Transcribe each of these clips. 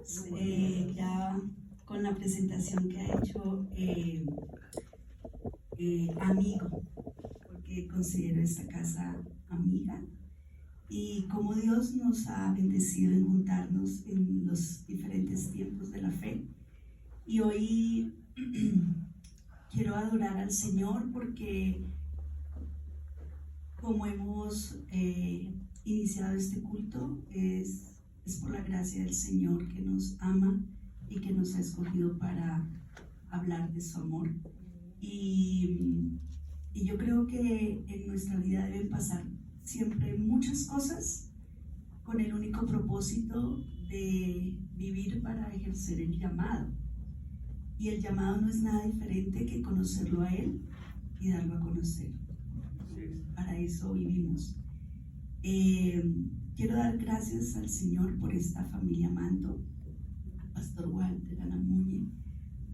hermanos, ya con la presentación que ha hecho amigo, porque considero esta casa amiga, y como Dios nos ha bendecido en juntarnos en los diferentes tiempos de la fe. Y hoy quiero adorar al Señor porque como hemos iniciado este culto, es por la gracia del Señor que nos ama y que nos ha escogido para hablar de su amor. Y yo creo que en nuestra vida deben pasar siempre muchas cosas con el único propósito de vivir para ejercer el llamado. Y el llamado no es nada diferente que conocerlo a Él y darlo a conocer. Para eso vivimos. Quiero dar gracias al Señor por esta familia Manto, al pastor Walter, Ana Muñe,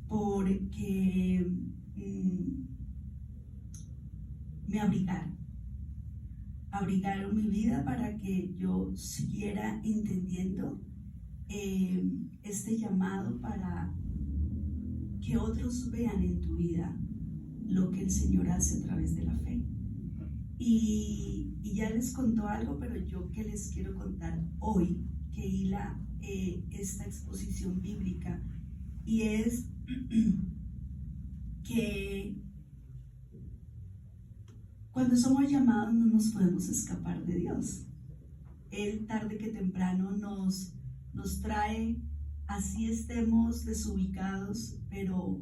porque me abrigaron mi vida para que yo siguiera entendiendo este llamado, para que otros vean en tu vida lo que el Señor hace a través de la fe. Y ya les contó algo, pero yo que les quiero contar hoy, que hila esta exposición bíblica, y es que cuando somos llamados no nos podemos escapar de Dios. Él tarde que temprano nos trae, así estemos desubicados, pero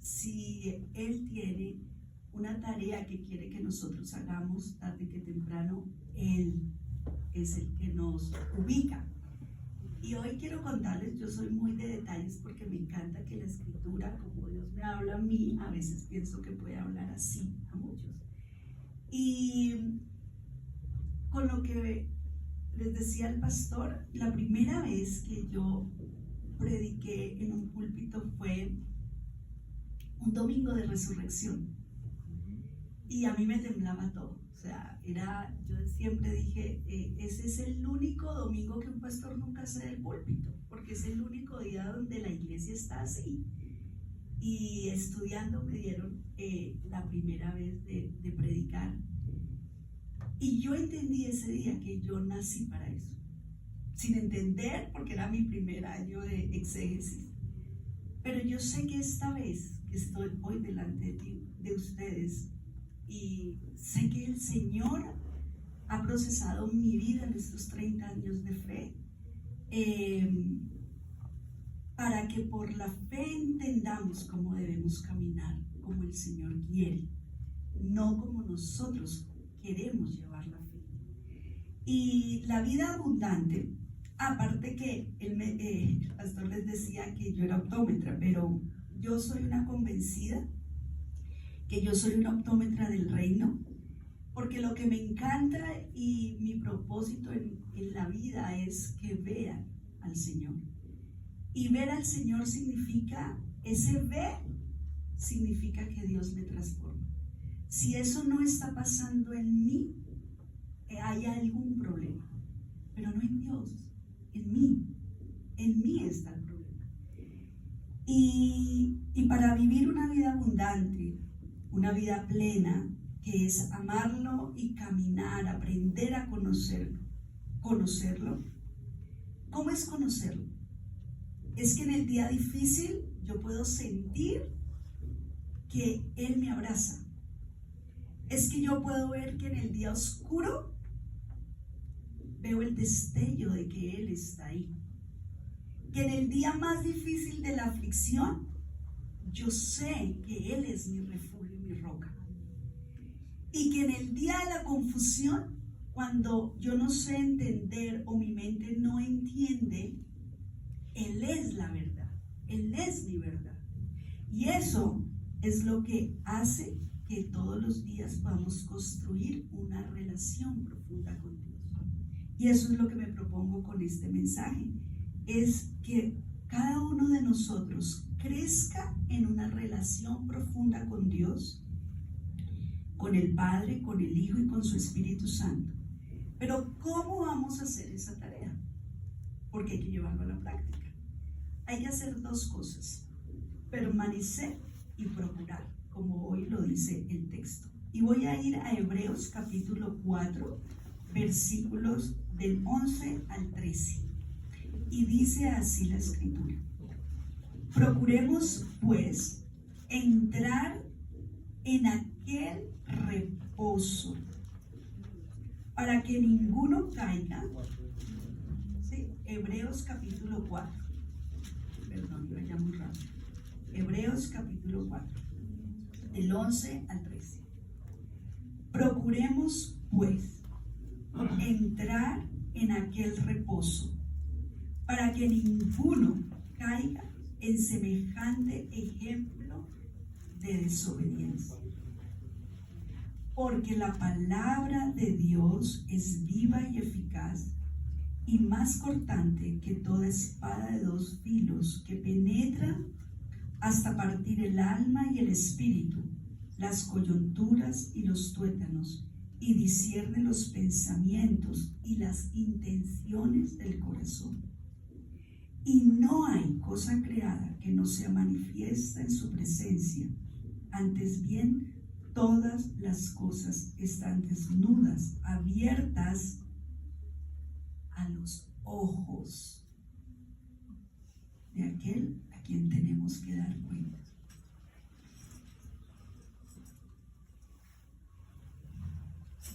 si Él tiene una tarea que quiere que nosotros hagamos, tarde que temprano, Él es el que nos ubica. Y hoy quiero contarles, yo soy muy de detalles porque me encanta que la escritura, como Dios me habla a mí, a veces pienso que puede hablar así a muchos. Y con lo que les decía el pastor, la primera vez que yo prediqué en un púlpito fue un domingo de resurrección. Y a mí me temblaba todo, o sea, yo siempre dije, ese es el único domingo que un pastor nunca hace del púlpito, porque es el único día donde la iglesia está así. Y estudiando me dieron la primera vez de predicar. Y yo entendí ese día que yo nací para eso, sin entender, porque era mi primer año de exégesis. Pero yo sé que esta vez que estoy hoy delante de ustedes, y sé que el Señor ha procesado mi vida en estos 30 años de fe, para que por la fe entendamos cómo debemos caminar, como el Señor quiere, no como nosotros queremos llevar la fe. Y la vida abundante, aparte que el pastor les decía que yo era optómetra, pero yo soy una convencida que yo soy una optómetra del reino, porque lo que me encanta y mi propósito en la vida es que vean al Señor. Y ver al Señor significa, ese ver significa que Dios me transforma. Si eso no está pasando en mí, hay algún problema, pero no en Dios, en mí está el problema. Y para vivir una vida abundante, una vida plena, que es amarlo y caminar, aprender a conocerlo. ¿Cómo es conocerlo? Es que en el día difícil yo puedo sentir que Él me abraza. Es que yo puedo ver que en el día oscuro veo el destello de que Él está ahí. Que en el día más difícil de la aflicción, yo sé que Él es mi refugio y mi roca. Y que en el día de la confusión, cuando yo no sé entender o mi mente no entiende, Él es la verdad, Él es mi verdad. Y eso es lo que hace que todos los días podamos construir una relación profunda con Dios. Y eso es lo que me propongo con este mensaje, es que cada uno de nosotros crezca en una relación profunda con Dios, con el Padre, con el Hijo y con su Espíritu Santo. Pero ¿cómo vamos a hacer esa tarea? Porque hay que llevarlo a la práctica. hay que hacer dos cosas: permanecer y procurar, como hoy lo dice el texto. Y voy a ir a Hebreos capítulo 4, versículos del 11 al 13. Y dice así la escritura: procuremos pues entrar en aquel reposo, para que ninguno caiga. ¿Sí? Hebreos capítulo 4. Perdón, yo ya muy rápido. Hebreos capítulo 4, del 11 al 13. Procuremos pues entrar en aquel reposo, para que ninguno caiga en semejante ejemplo de desobediencia. Porque la palabra de Dios es viva y eficaz, y más cortante que toda espada de dos filos, que penetra hasta partir el alma y el espíritu, las coyunturas y los tuétanos, y discierne los pensamientos y las intenciones del corazón. Y no hay cosa creada que no sea manifiesta en su presencia. Antes bien, todas las cosas están desnudas, abiertas a los ojos de aquel a quien tenemos que dar cuenta.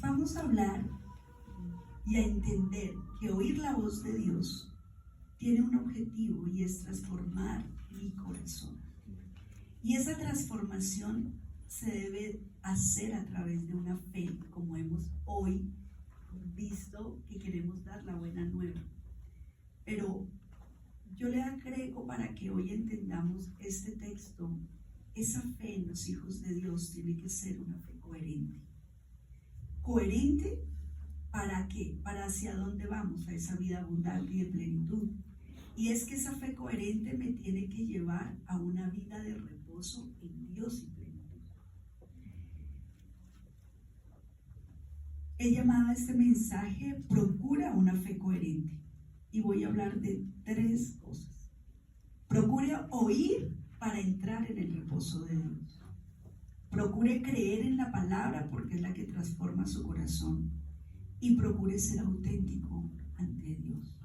Vamos a hablar y a entender que oír la voz de Dios tiene un objetivo, y es transformar mi corazón. Y esa transformación se debe hacer a través de una fe, como hemos hoy visto que queremos dar la buena nueva. Pero yo le agrego, para que hoy entendamos este texto, esa fe en los hijos de Dios tiene que ser una fe coherente. ¿Coherente para qué? Para hacia dónde vamos, a esa vida abundante y de plenitud. Y es que esa fe coherente me tiene que llevar a una vida de reposo en Dios y plenitud. He llamado a este mensaje "Procura una fe coherente", y voy a hablar de tres cosas. Procure oír para entrar en el reposo de Dios. Procure creer en la palabra, porque es la que transforma su corazón. Y procure ser auténtico ante Dios.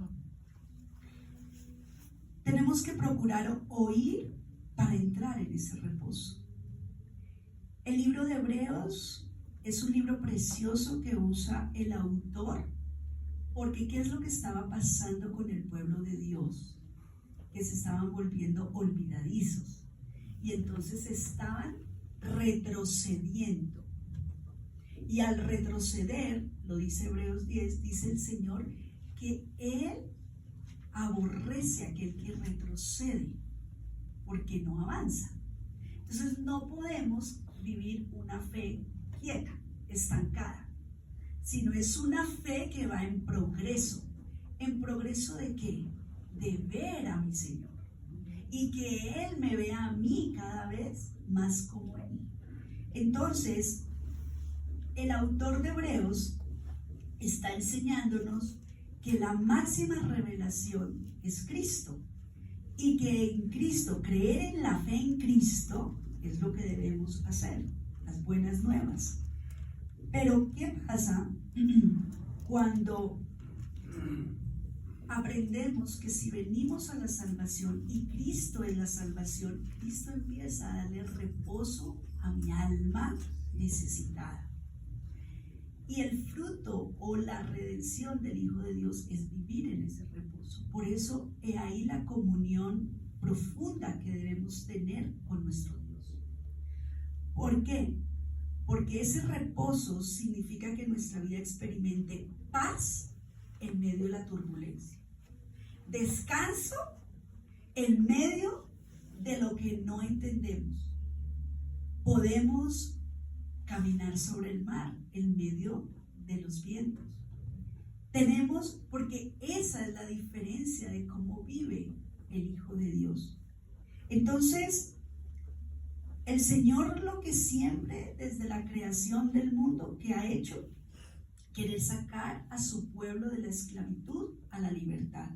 Tenemos que procurar oír para entrar en ese reposo. El libro de Hebreos es un libro precioso que usa el autor, porque ¿qué es lo que estaba pasando con el pueblo de Dios? Que se estaban volviendo olvidadizos, y entonces estaban retrocediendo. Y al retroceder, lo dice Hebreos 10, dice el Señor que Él aborrece a aquel que retrocede, porque no avanza. Entonces no podemos vivir una fe quieta, estancada, sino es una fe que va en progreso. ¿En progreso de qué? De ver a mi Señor, y que Él me vea a mí cada vez más como Él. Entonces, el autor de Hebreos está enseñándonos que la máxima revelación es Cristo, y que en Cristo, creer en la fe en Cristo, es lo que debemos hacer, las buenas nuevas. Pero ¿qué pasa cuando aprendemos que si venimos a la salvación y Cristo es la salvación, Cristo empieza a darle reposo a mi alma necesitada? Y el fruto o la redención del Hijo de Dios es vivir en ese reposo. Por eso he ahí la comunión profunda que debemos tener con nuestro Dios. ¿Por qué? Porque ese reposo significa que nuestra vida experimente paz en medio de la turbulencia, descanso en medio de lo que no entendemos. Podemos caminar sobre el mar en medio de los vientos. Tenemos, porque esa es la diferencia de cómo vive el Hijo de Dios. Entonces, el Señor, lo que siempre desde la creación del mundo que ha hecho, quiere sacar a su pueblo de la esclavitud a la libertad.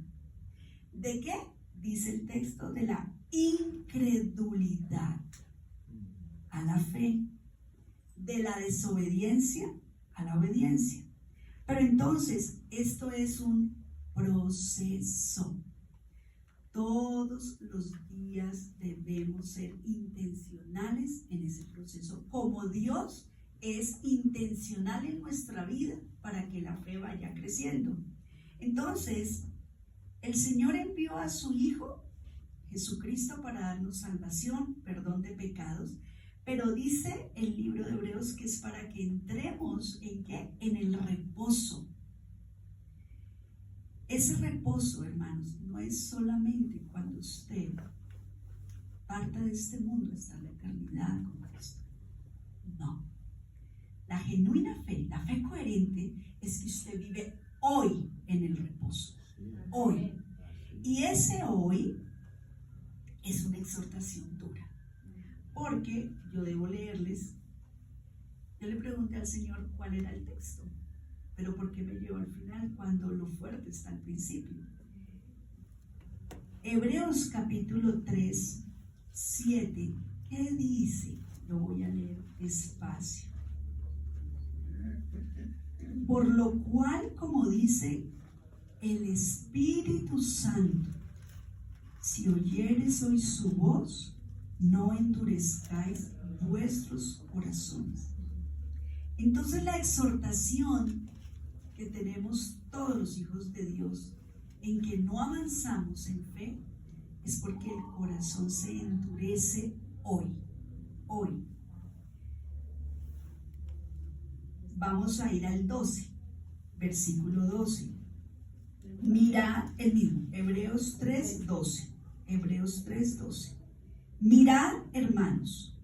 ¿De qué? dice el texto, de la incredulidad a la fe, de la desobediencia a la obediencia. Pero entonces, esto es un proceso. Todos los días debemos ser intencionales en ese proceso, como Dios es intencional en nuestra vida para que la fe vaya creciendo. Entonces, el Señor envió a su Hijo Jesucristo para darnos salvación, perdón de pecados, pero dice el libro de Hebreos que es para que entremos ¿en qué? En el reposo. Ese reposo, hermanos, no es solamente cuando usted parta de este mundo hasta la eternidad con Cristo. No. La genuina fe, la fe coherente, es que usted vive hoy en el reposo. Hoy. Y ese hoy es una exhortación dura. Porque yo debo leerles. Yo le pregunté al Señor cuál era el texto. Pero ¿por qué me llevo al final cuando lo fuerte está al principio? Hebreos capítulo 3, 7. ¿Qué dice? Lo voy a leer despacio. Por lo cual, como dice el Espíritu Santo, si oyeres hoy su voz, no endurezcáis vuestros corazones. Entonces la exhortación que tenemos todos los hijos de Dios en que no avanzamos en fe es porque el corazón se endurece hoy. Vamos a ir al 12, versículo 12. Mirad el mismo, Hebreos 3, 12. Hebreos 3, 12. Mirad, hermanos,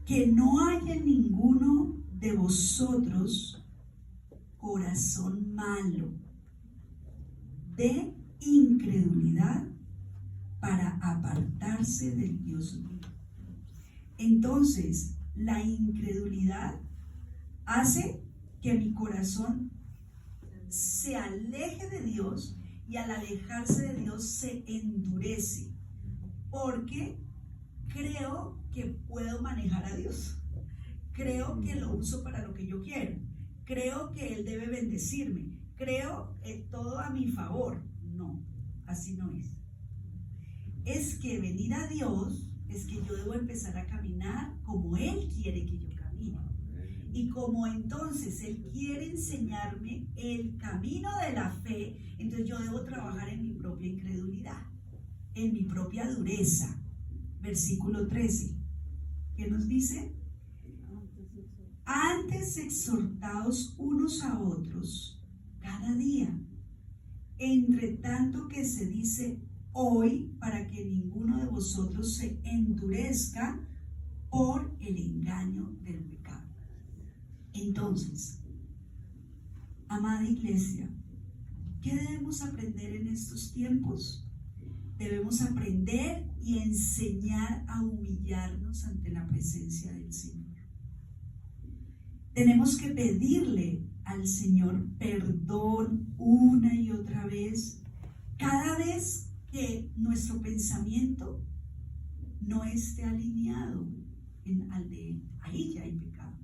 que no haya en ninguno de vosotros corazón malo de incredulidad para apartarse del Dios vivo. Entonces, la incredulidad hace que mi corazón se aleje de Dios y al alejarse de Dios se endurece porque creo que puedo manejar a Dios, creo que lo uso para lo que yo quiero, creo que Él debe bendecirme, creo todo a mi favor. No, así no es. Es que venir a Dios es que yo debo empezar a caminar como Él quiere que yo camine. Y como entonces Él quiere enseñarme el camino de la fe, entonces yo debo trabajar en mi propia incredulidad, en mi propia dureza. Versículo 13, ¿qué nos dice? Antes exhortaos unos a otros cada día, entre tanto que se dice hoy, para que ninguno de vosotros se endurezca por el engaño del pecado. Entonces, amada iglesia, ¿qué debemos aprender en estos tiempos? Debemos aprender y enseñar a humillarnos ante la presencia del Señor. Tenemos que pedirle al Señor perdón una y otra vez, cada vez que nuestro pensamiento no esté alineado al de Él. Ahí ya hay pecado.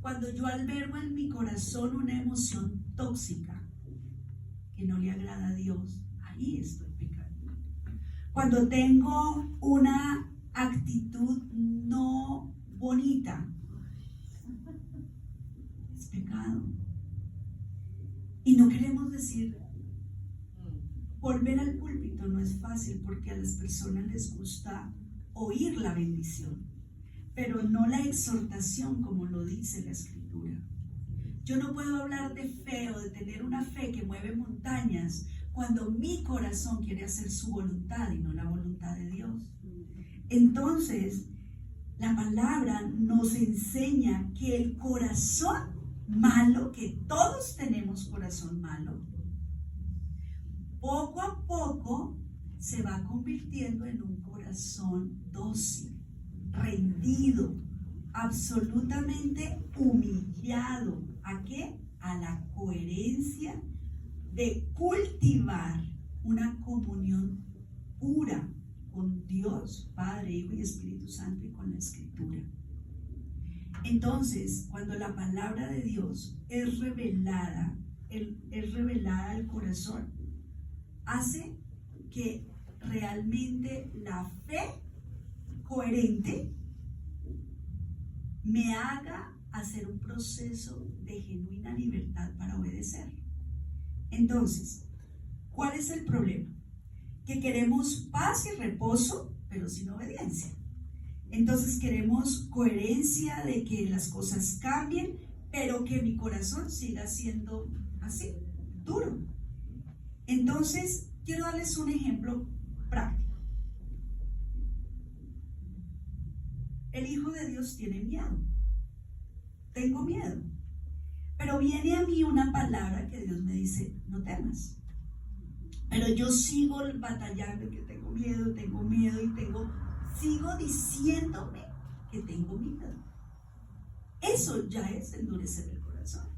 Cuando yo albergo en mi corazón una emoción tóxica que no le agrada a Dios, ahí estoy pecando. Cuando tengo una actitud no bonita, es pecado. Y no queremos decir, volver al púlpito no es fácil porque a las personas les gusta oír la bendición, pero no la exhortación como lo dice la Escritura. Yo no puedo hablar de fe o de tener una fe que mueve montañas cuando mi corazón quiere hacer su voluntad y no la voluntad de Dios. Entonces, la palabra nos enseña que el corazón malo, que todos tenemos corazón malo, poco a poco se va convirtiendo en un corazón dócil, rendido, absolutamente humillado. ¿A qué? A la coherencia de cultivar una comunión pura con Dios, Padre, Hijo y Espíritu Santo, y con la Escritura. Entonces, cuando la palabra de Dios es revelada al corazón, hace que realmente la fe coherente me haga hacer un proceso de genuina libertad para obedecer. Entonces, ¿cuál es el problema? Que queremos paz y reposo, pero sin obediencia. Entonces queremos coherencia de que las cosas cambien, pero que mi corazón siga siendo así, duro. Entonces, quiero darles un ejemplo práctico. El Hijo de Dios tiene miedo. Tengo miedo. Pero viene a mí una palabra que Dios me dice, no temas. Pero yo sigo batallando que tengo miedo y sigo diciéndome que tengo miedo. Eso ya es endurecer el corazón.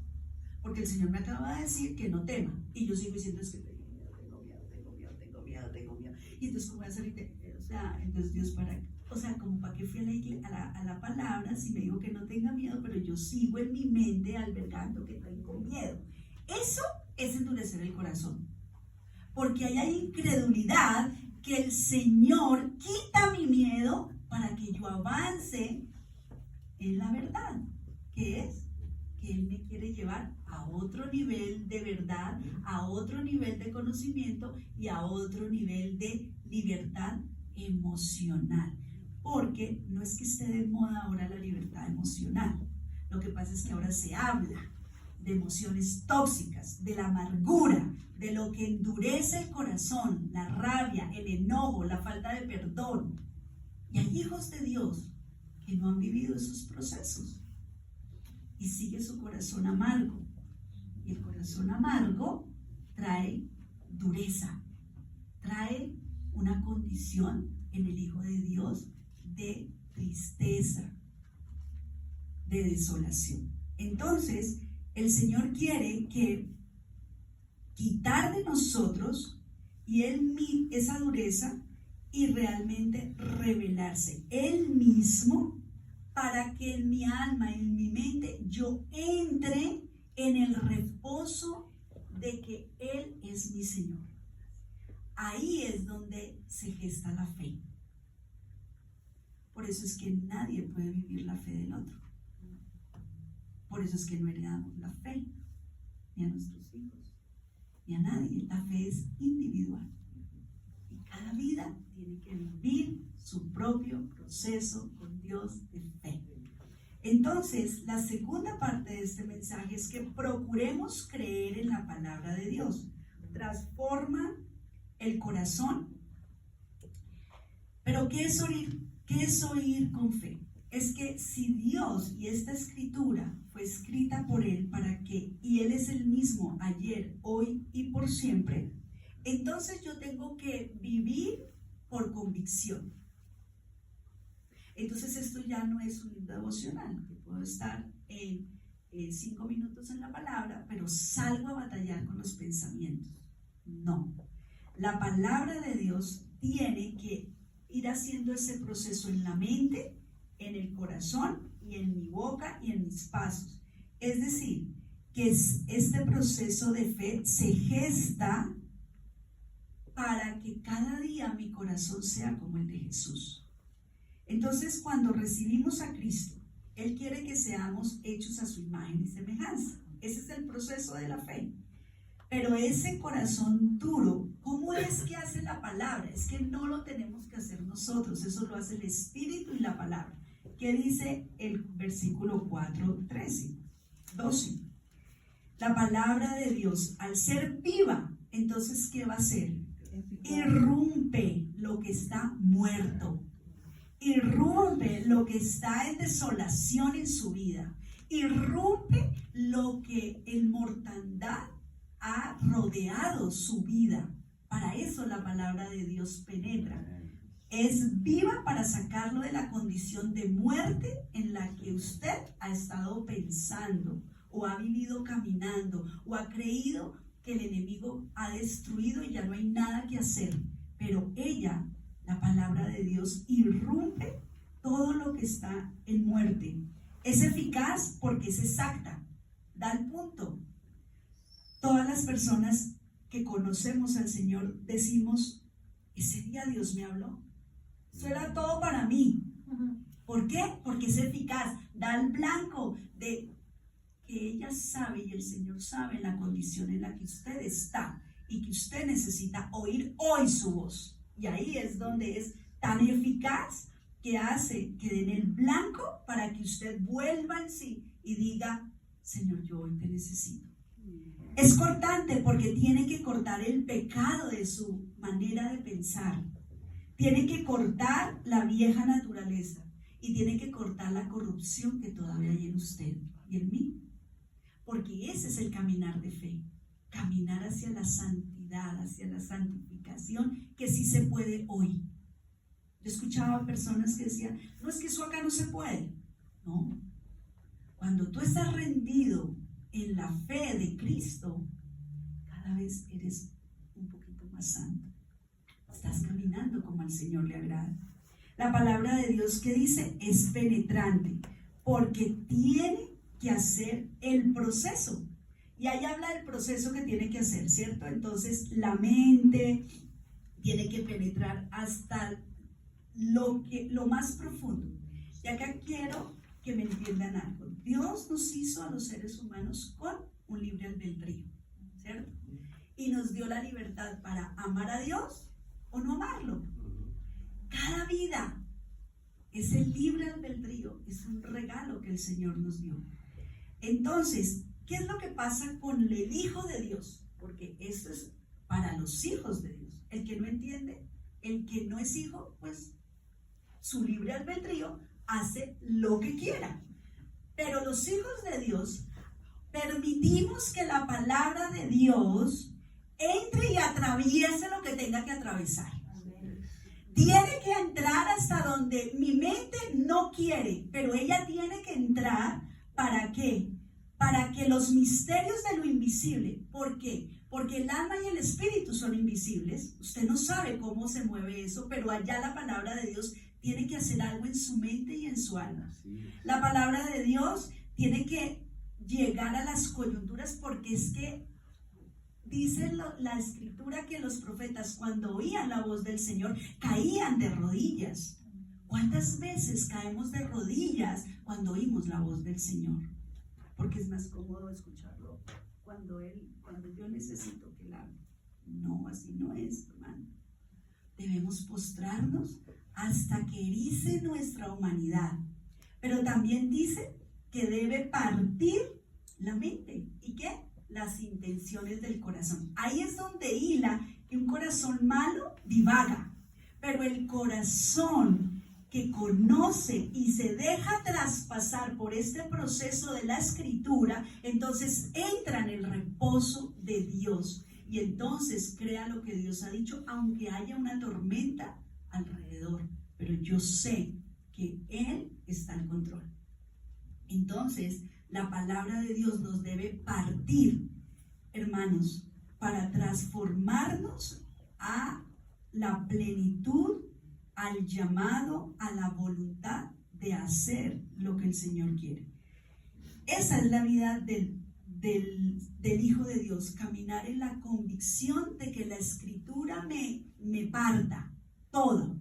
Porque el Señor me acaba de decir que no tema. Y yo sigo diciendo es que tengo miedo. Y entonces, ¿cómo voy a salir? Entonces Dios como para qué fui a la palabra si me dijo que no tenga miedo, pero yo sigo en mi mente albergando que tengo miedo. Eso es endurecer el corazón. Porque ahí hay incredulidad que el Señor quita mi miedo para que yo avance en la verdad, que es que Él me quiere llevar a otro nivel de verdad, a otro nivel de conocimiento y a otro nivel de libertad emocional. Porque no es que esté de moda ahora la libertad emocional, lo que pasa es que ahora se habla de emociones tóxicas, de la amargura, de lo que endurece el corazón, la rabia, el enojo, la falta de perdón. Y hay hijos de Dios que no han vivido esos procesos y sigue su corazón amargo. Y el corazón amargo trae dureza, trae una condición en el Hijo de Dios de tristeza, de desolación. Entonces, el Señor quiere quitar de nosotros y esa dureza y realmente revelarse Él mismo para que en mi alma, en mi mente, yo entre en el reposo de que Él es mi Señor. Ahí es donde se gesta la fe. Por eso es que nadie puede vivir la fe del otro. Por eso es que no heredamos la fe, ni a nuestros hijos, ni a nadie. La fe es individual. Y cada vida tiene que vivir su propio proceso con Dios de fe. Entonces, la segunda parte de este mensaje es que procuremos creer en la palabra de Dios. Transforma el corazón. Pero ¿qué es oír? ¿Qué es oír con fe? Es que si Dios y esta escritura fue escrita por Él y Él es el mismo ayer, hoy y por siempre, entonces yo tengo que vivir por convicción. Entonces esto ya no es un libro devocional, que puedo estar en 5 minutos en la palabra, pero salgo a batallar con los pensamientos. No, la palabra de Dios tiene que ir haciendo ese proceso en la mente, en el corazón y en mi boca y en mis pasos. Es decir, que este proceso de fe se gesta para que cada día mi corazón sea como el de Jesús. Entonces, cuando recibimos a Cristo, Él quiere que seamos hechos a su imagen y semejanza. Ese es el proceso de la fe. Pero ese corazón duro, ¿cómo es que hace la palabra? Es que no lo tenemos que hacer nosotros, eso lo hace el Espíritu y la palabra. ¿Qué dice el versículo 12? La palabra de Dios, al ser viva, entonces, ¿qué va a hacer? Irrumpe lo que está muerto. Irrumpe lo que está en desolación en su vida. Irrumpe lo que en mortandad ha rodeado su vida. Para eso la palabra de Dios penetra. Es viva para sacarlo de la condición de muerte en la que usted ha estado pensando o ha vivido caminando o ha creído que el enemigo ha destruido y ya no hay nada que hacer. pero ella, la palabra de Dios, irrumpe todo lo que está en muerte. Es eficaz porque es exacta, da el punto. Todas las personas que conocemos al Señor decimos, ese día Dios me habló. Eso era todo para mí. ¿Por qué? Porque es eficaz, da el blanco de que ella sabe y el Señor sabe la condición en la que usted está y que usted necesita oír hoy su voz. Y ahí es donde es tan eficaz que hace que den el blanco para que usted vuelva en sí y diga, Señor, yo hoy te necesito. Es cortante porque tiene que cortar el pecado de su manera de pensar. Tiene que cortar la vieja naturaleza y tiene que cortar la corrupción que todavía hay en usted y en mí. Porque ese es el caminar de fe. Caminar hacia la santidad, hacia la santificación, que sí se puede hoy. Yo escuchaba personas que decían, no, es que eso acá no se puede. No. Cuando tú estás rendido en la fe de Cristo, cada vez eres un poquito más santo. Estás caminando como al Señor le agrada. La palabra de Dios que dice es penetrante, porque tiene que hacer el proceso. Y ahí habla del proceso que tiene que hacer, ¿cierto? Entonces la mente tiene que penetrar hasta lo más profundo. Y acá quiero que me entiendan algo. Dios nos hizo a los seres humanos con un libre albedrío, ¿cierto? Y nos dio la libertad para amar a Dios o no amarlo. Cada vida, ese libre albedrío es un regalo que el Señor nos dio. Entonces, ¿qué es lo que pasa con el Hijo de Dios? Porque esto es para los hijos de Dios. El que no entiende, el que no es hijo, pues su libre albedrío hace lo que quiera. Pero los hijos de Dios permitimos que la palabra de Dios entre y atraviese lo que tenga que atravesar. Tiene que entrar hasta donde mi mente no quiere, pero ella tiene que entrar. ¿Para qué? Para que los misterios de lo invisible, ¿por qué? Porque el alma y el espíritu son invisibles. Usted no sabe cómo se mueve eso, pero allá la palabra de Dios tiene que hacer algo en su mente y en su alma. La palabra de Dios tiene que llegar a las coyunturas, porque es que dice la escritura que los profetas, cuando oían la voz del Señor, caían de rodillas. ¿Cuántas veces caemos de rodillas cuando oímos la voz del Señor? Porque es más cómodo escucharlo cuando yo necesito que Él hable. No, así no es, hermano. Debemos postrarnos hasta que erice nuestra humanidad. Pero también dice que debe partir la mente. ¿Y qué? Las intenciones del corazón. Ahí es donde hila que un corazón malo divaga, pero el corazón que conoce y se deja traspasar por este proceso de la escritura, entonces entra en el reposo de Dios y entonces crea lo que Dios ha dicho, aunque haya una tormenta alrededor, pero yo sé que Él está al control. Entonces la palabra de Dios nos debe partir, hermanos, para transformarnos a la plenitud, al llamado, a la voluntad de hacer lo que el Señor quiere. Esa es la vida del Hijo de Dios, caminar en la convicción de que la escritura me parta todo,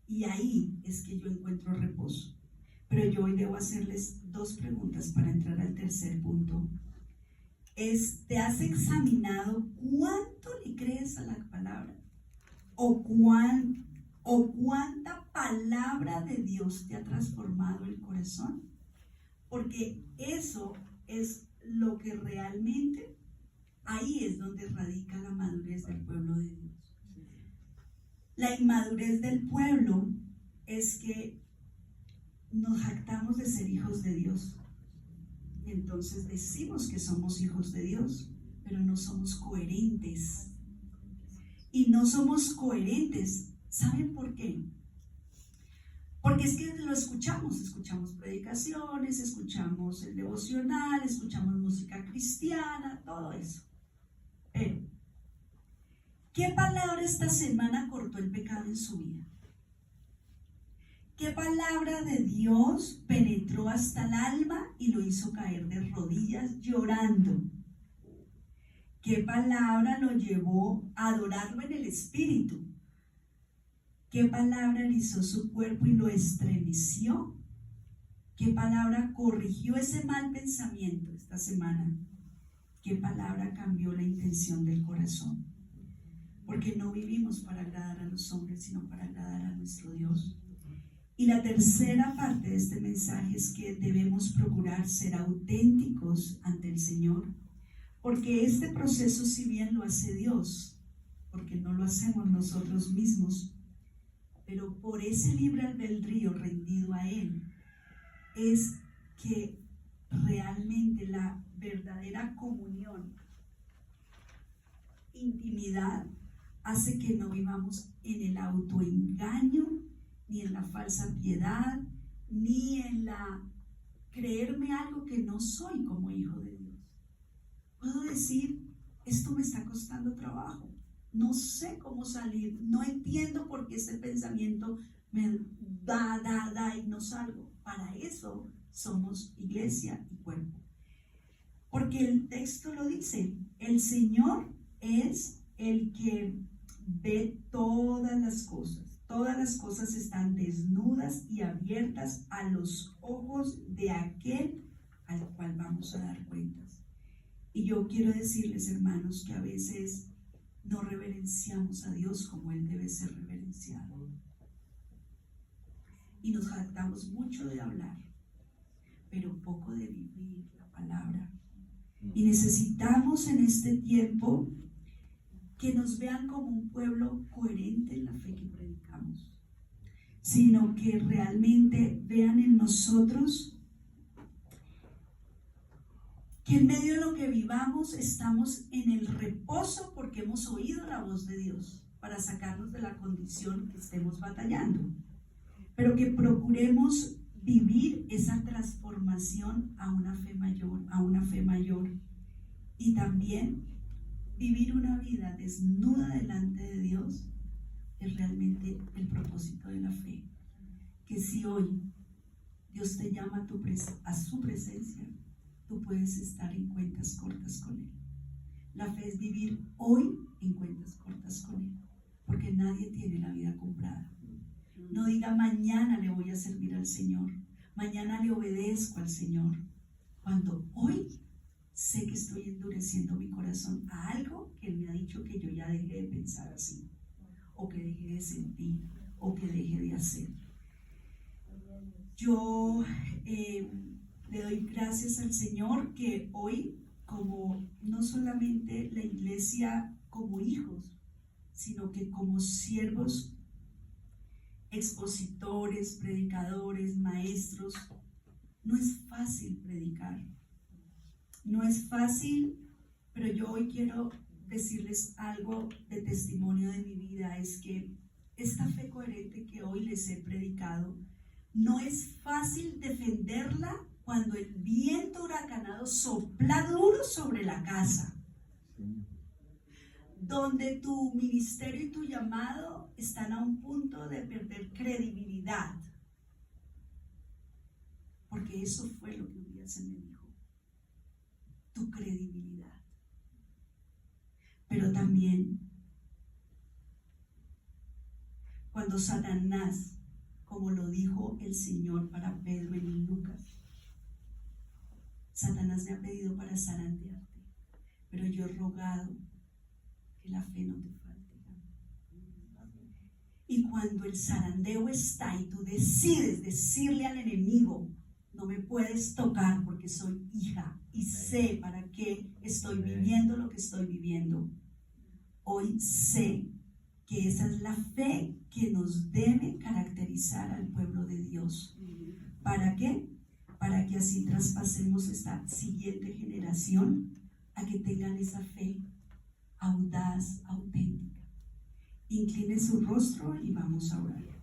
y ahí es que yo encuentro reposo. Pero yo hoy debo hacerles dos preguntas para entrar al tercer punto. ¿Te has examinado cuánto le crees a la palabra? ¿O cuánta palabra de Dios te ha transformado el corazón? Porque eso es lo que realmente, ahí es donde radica la madurez del pueblo de Dios. La inmadurez del pueblo es que nos jactamos de ser hijos de Dios. Entonces decimos que somos hijos de Dios, pero no somos coherentes. Y no somos coherentes. ¿Saben por qué? Porque es que lo escuchamos predicaciones, escuchamos el devocional, escuchamos música cristiana, todo eso. Pero ¿Qué palabra esta semana cortó el pecado en su vida? ¿Qué palabra de Dios penetró hasta el alma y lo hizo caer de rodillas llorando? ¿Qué palabra lo llevó a adorarlo en el espíritu? ¿Qué palabra erizó su cuerpo y lo estremeció? ¿Qué palabra corrigió ese mal pensamiento esta semana? ¿Qué palabra cambió la intención del corazón? Porque no vivimos para agradar a los hombres, sino para agradar a nuestro Dios. Y la tercera parte de este mensaje es que debemos procurar ser auténticos ante el Señor, porque este proceso, si bien lo hace Dios, porque no lo hacemos nosotros mismos, pero por ese libre albedrío rendido a Él, es que realmente la verdadera comunión, intimidad, hace que no vivamos en el autoengaño, ni en la falsa piedad, ni en la creerme algo que no soy como hijo de Dios. Puedo decir, esto me está costando trabajo, no sé cómo salir, no entiendo por qué este pensamiento me da y no salgo. Para eso somos iglesia y cuerpo. Porque el texto lo dice, el Señor es el que ve todas las cosas están desnudas y abiertas a los ojos de aquel al cual vamos a dar cuentas. Y yo quiero decirles, hermanos, que a veces no reverenciamos a Dios como Él debe ser reverenciado. Y nos jactamos mucho de hablar, pero poco de vivir la palabra. Y necesitamos en este tiempo que nos vean como un pueblo coherente en la fe que predicamos, sino que realmente vean en nosotros que en medio de lo que vivamos estamos en el reposo porque hemos oído la voz de Dios para sacarnos de la condición que estemos batallando, pero que procuremos vivir esa transformación a una fe mayor, y también vivir una vida desnuda delante de Dios es realmente el propósito de la fe. Que si hoy Dios te llama a su presencia, tú puedes estar en cuentas cortas con Él. La fe es vivir hoy en cuentas cortas con Él, porque nadie tiene la vida comprada. No diga mañana le voy a servir al Señor, mañana le obedezco al Señor, cuando hoy sé que estoy endureciendo mi corazón a algo que Él me ha dicho que yo ya dejé de pensar así, o que dejé de sentir, o que dejé de hacer. Yo le doy gracias al Señor que hoy, como no solamente la iglesia como hijos, sino que como siervos, expositores, predicadores, maestros, no es fácil predicar. No es fácil, pero yo hoy quiero decirles algo de testimonio de mi vida, es que esta fe coherente que hoy les he predicado, no es fácil defenderla cuando el viento huracanado sopla duro sobre la casa, donde tu ministerio y tu llamado están a un punto de perder credibilidad, porque eso fue lo que un día se me dijo, tu credibilidad. Pero también cuando Satanás, como lo dijo el Señor para Pedro en Lucas, Satanás me ha pedido para zarandearte, pero yo he rogado que la fe no te falte. Y cuando el zarandeo está y tú decides decirle al enemigo, no me puedes tocar porque soy hija y sé para qué estoy viviendo lo que estoy viviendo, hoy sé que esa es la fe que nos debe caracterizar al pueblo de Dios. ¿Para qué? Para que así traspasemos esta siguiente generación a que tengan esa fe audaz, auténtica. Incline su rostro y vamos a orar.